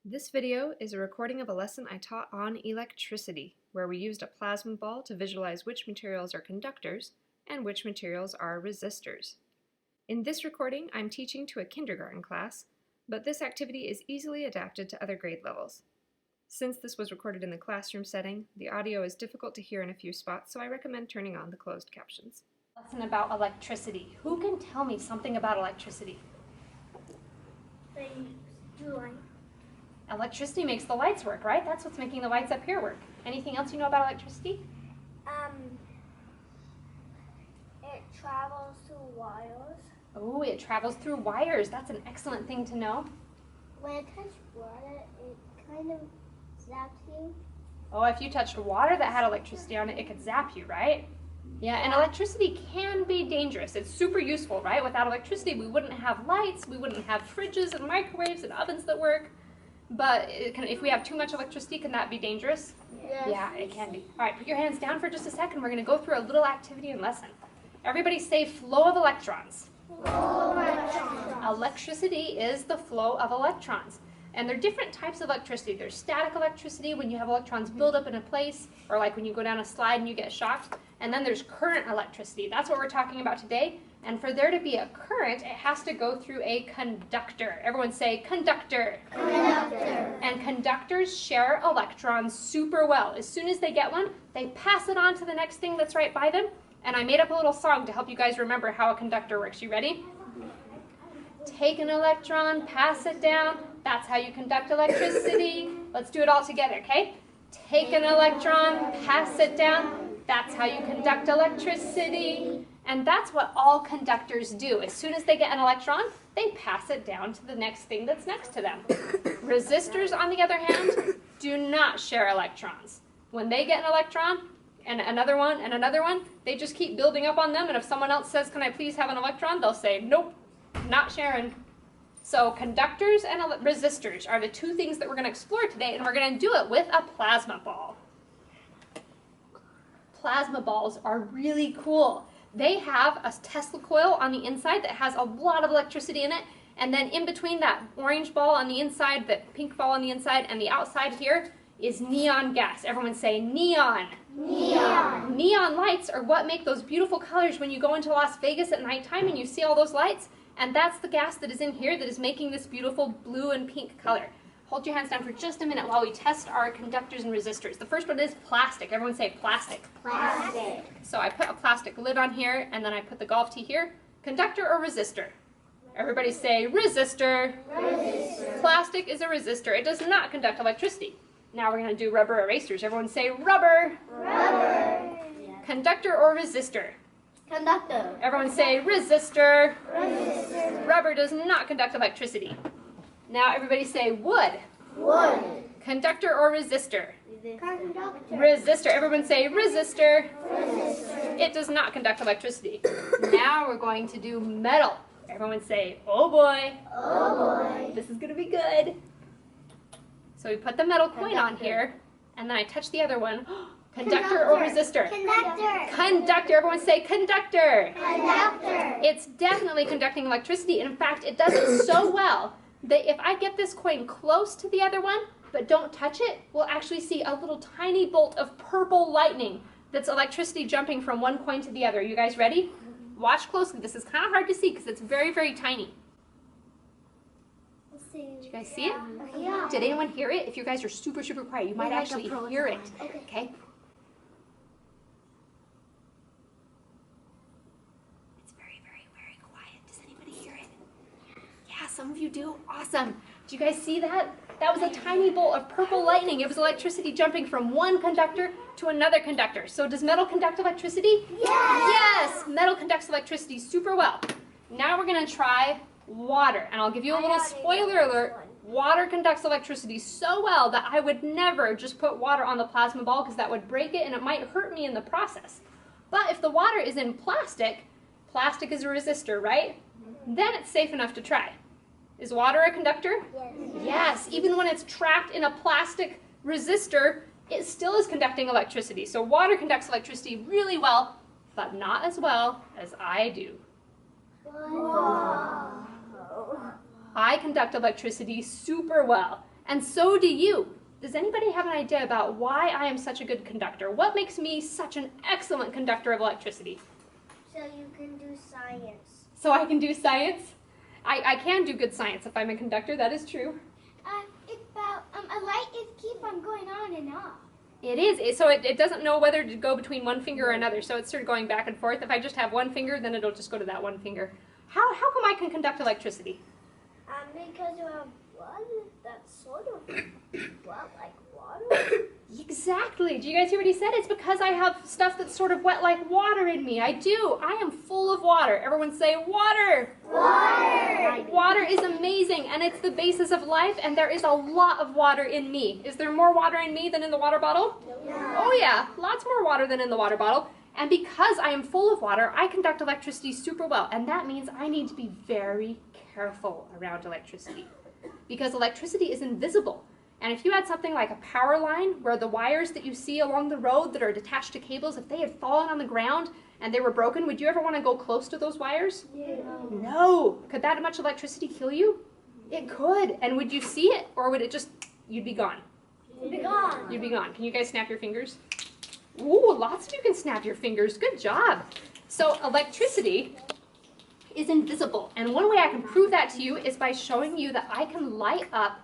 This video is a recording of a lesson I taught on electricity, where we used a plasma ball to visualize which materials are conductors and which materials are resistors. In this recording, I'm teaching to a kindergarten class, but this activity is easily adapted to other grade levels. Since this was recorded in the classroom setting, the audio is difficult to hear in a few spots, so I recommend turning on the closed captions. Lesson about electricity. Who can tell me something about electricity? They do light. Electricity makes the lights work, right? That's what's making the lights up here work. Anything else you know about electricity? It travels through wires. Oh, it travels through wires. That's an excellent thing to know. When it touches water, it kind of zaps you. Oh, if you touched water that had electricity on it, it could zap you, right? Yeah, and electricity can be dangerous. It's super useful, right? Without electricity, we wouldn't have lights, we wouldn't have fridges and microwaves and ovens that work. But if we have too much electricity, can that be dangerous? Yes. Yeah, it can be. All right, put your hands down for just a second. We're going to go through a little activity and lesson. Everybody say flow of electrons. Flow of electrons. Electricity is the flow of electrons. And there are different types of electricity. There's static electricity, when you have electrons build up in a place, or like when you go down a slide and you get shocked. And then there's current electricity. That's what we're talking about today. And for there to be a current, it has to go through a conductor. Everyone say conductor. Conductor. And conductors share electrons super well. As soon as they get one, they pass it on to the next thing that's right by them. And I made up a little song to help you guys remember how a conductor works. You ready? Take an electron, pass it down. That's how you conduct electricity. Let's do it all together, okay? Take an electron, pass it down. That's how you conduct electricity. And that's what all conductors do. As soon as they get an electron, they pass it down to the next thing that's next to them. Resistors, on the other hand, do not share electrons. When they get an electron, and another one, they just keep building up on them, and if someone else says, "Can I please have an electron?" they'll say, "Nope, not sharing." So conductors and resistors are the two things that we're going to explore today, and we're going to do it with a plasma ball. Plasma balls are really cool. They have a Tesla coil on the inside that has a lot of electricity in it, and then in between that orange ball on the inside, that pink ball on the inside, and the outside here is neon gas. Everyone say neon. Neon. Neon lights are what make those beautiful colors when you go into Las Vegas at nighttime and you see all those lights, and that's the gas that is in here that is making this beautiful blue and pink color. Hold your hands down for just a minute while we test our conductors and resistors. The first one is plastic. Everyone say plastic. Plastic. So I put a plastic lid on here, and then I put the golf tee here. Conductor or resistor? Everybody say resistor. Resistor. Plastic is a resistor. It does not conduct electricity. Now we're going to do rubber erasers. Everyone say rubber. Rubber. Conductor or resistor? Conductor. Everyone say resistor. Resistor. Rubber does not conduct electricity. Now everybody say wood. Wood. Conductor or resistor? Conductor. Resistor. Everyone say resistor. Resistor. It does not conduct electricity. Now we're going to do metal. Everyone say, oh boy. Oh boy. This is going to be good. So we put the metal coin on here, and then I touch the other one. Conductor or resistor? Conductor. Conductor. Everyone say conductor. Conductor. It's definitely conducting electricity. And in fact, it does it so well that if I get this coin close to the other one, but don't touch it, we'll actually see a little tiny bolt of purple lightning that's electricity jumping from one coin to the other. You guys ready? Watch closely. This is kind of hard to see because it's very, very tiny. Did you guys see it? Yeah. Did anyone hear it? If you guys are super, super quiet, you might like a actually pro hear it. one. Okay? It's very, very, very quiet. Does anybody hear it? Yeah, some of you do. Awesome. Did you guys see that? That was a tiny bolt of purple lightning. It was electricity jumping from one conductor to another conductor. So does metal conduct electricity? Yes. Yes! Metal conducts electricity super well. Now we're going to try water. And I'll give you a little spoiler alert. Water conducts electricity so well that I would never just put water on the plasma ball because that would break it and it might hurt me in the process. But if the water is in plastic, plastic is a resistor, right? Then it's safe enough to try. Is water a conductor? Yes. Yes, even when it's trapped in a plastic resistor, it still is conducting electricity. So water conducts electricity really well, but not as well as I do. Wow. I conduct electricity super well. And so do you. Does anybody have an idea about why I am such a good conductor? What makes me such an excellent conductor of electricity? So you can do science. So I can do science? I can do good science if I'm a conductor, that is true. It's about a light is keep on going on and off. It is. So it doesn't know whether to go between one finger or another, so it's sort of going back and forth. If I just have one finger, then it'll just go to that one finger. How come I can conduct electricity? Because you have blood that's sort of blood like water. Exactly. Do you guys hear what he said? It's because I have stuff that's sort of wet like water in me. I do. I am full of water. Everyone say water. Water. Water is amazing, and it's the basis of life, and there is a lot of water in me. Is there more water in me than in the water bottle? Yeah. Oh yeah, lots more water than in the water bottle. And because I am full of water, I conduct electricity super well, and that means I need to be very careful around electricity, because electricity is invisible. And if you had something like a power line where the wires that you see along the road that are attached to cables, if they had fallen on the ground and they were broken, would you ever want to go close to those wires? No. Could that much electricity kill you? It could. And would you see it, or would it just, you'd be gone? You'd be gone. You'd be gone. Can you guys snap your fingers? Ooh, lots of you can snap your fingers. Good job. So electricity is invisible. And one way I can prove that to you is by showing you that I can light up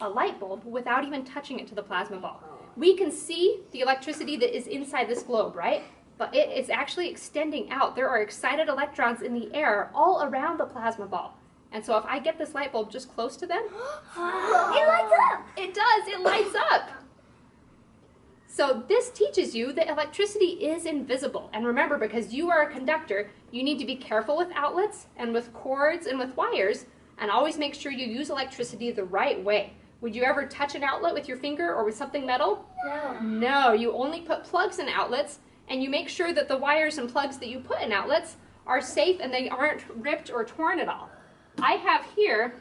a light bulb without even touching it to the plasma ball. We can see the electricity that is inside this globe, right? But it is actually extending out. There are excited electrons in the air all around the plasma ball. And so if I get this light bulb just close to them, It lights up. it does, it lights up. So this teaches you that electricity is invisible. And remember, because you are a conductor, you need to be careful with outlets and with cords and with wires, and always make sure you use electricity the right way. Would you ever touch an outlet with your finger or with something metal? No. No, you only put plugs in outlets, and you make sure that the wires and plugs that you put in outlets are safe and they aren't ripped or torn at all. I have here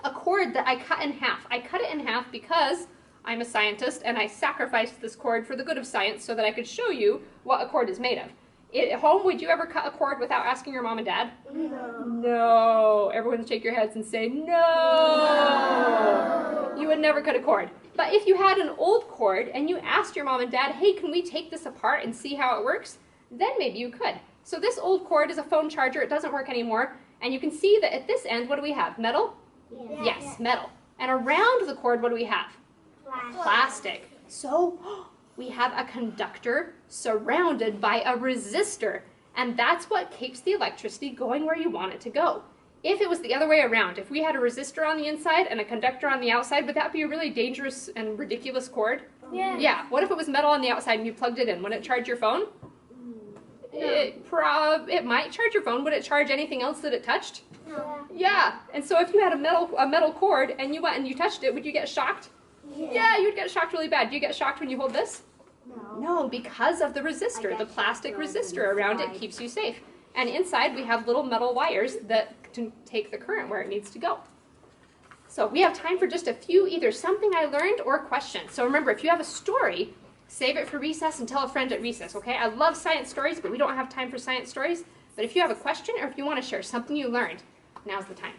a cord that I cut in half. I cut it in half because I'm a scientist and I sacrificed this cord for the good of science so that I could show you what a cord is made of. At home, would you ever cut a cord without asking your mom and dad? No. No. Everyone shake your heads and say no. You would never cut a cord. But if you had an old cord and you asked your mom and dad, hey, can we take this apart and see how it works? Then maybe you could. So this old cord is a phone charger. It doesn't work anymore. And you can see that at this end, what do we have? Metal? Yeah. Yes, metal. And around the cord, what do we have? Plastic. So we have a conductor surrounded by a resistor, and that's what keeps the electricity going where you want it to go. If it was the other way around, if we had a resistor on the inside and a conductor on the outside, would that be a really dangerous and ridiculous cord? Yeah. Yeah. What if it was metal on the outside and you plugged it in? Would it charge your phone? It might charge your phone. Would it charge anything else that it touched? No. Yeah. And so if you had a metal cord and you went and you touched it, would you get shocked? Yeah, you'd get shocked really bad. Do you get shocked when you hold this? No, because of the resistor. The plastic resistor around it keeps you safe. And inside we have little metal wires that can take the current where it needs to go. So we have time for just a few, either something I learned or questions. So remember, if you have a story, save it for recess and tell a friend at recess, okay? I love science stories, but we don't have time for science stories. But if you have a question or if you want to share something you learned, now's the time.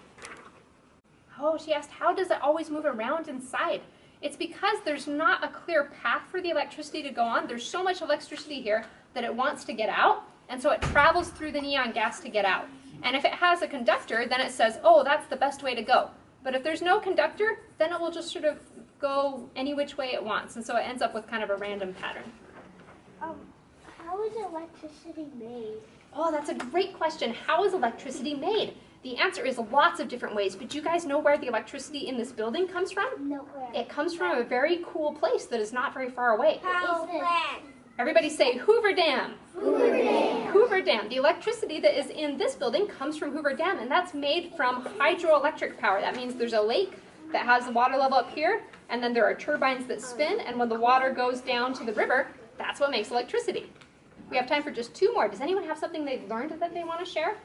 Oh, she asked, how does it always move around inside? It's because there's not a clear path for the electricity to go on. There's so much electricity here that it wants to get out, and so it travels through the neon gas to get out. And if it has a conductor, then it says, oh, that's the best way to go. But if there's no conductor, then it will just sort of go any which way it wants, and so it ends up with kind of a random pattern. How is electricity made? Oh, that's a great question. How is electricity made? The answer is lots of different ways, but you guys know where the electricity in this building comes from? Nowhere. It comes from a very cool place that is not very far away. Power plant. Everybody say Hoover Dam. Hoover Dam. Hoover Dam. The electricity that is in this building comes from Hoover Dam, and that's made from hydroelectric power. That means there's a lake that has the water level up here, and then there are turbines that spin, and when the water goes down to the river, that's what makes electricity. We have time for just two more. Does anyone have something they've learned that they want to share?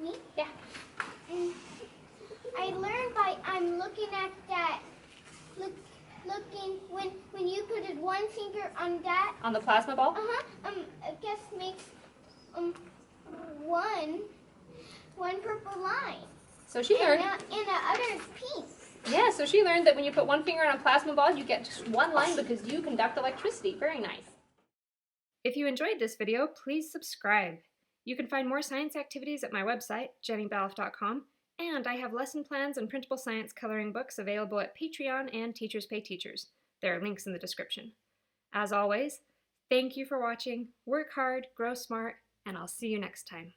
Me? Yeah. I learned I'm looking at that. Looking when you put one finger on that. On the plasma ball? I guess makes one purple line. So she learned. And the other is pink. Yeah, so she learned that when you put one finger on a plasma ball, you get just one line because you conduct electricity. Very nice. If you enjoyed this video, please subscribe. You can find more science activities at my website, jennybaloff.com, and I have lesson plans and printable science coloring books available at Patreon and Teachers Pay Teachers. There are links in the description. As always, thank you for watching, work hard, grow smart, and I'll see you next time.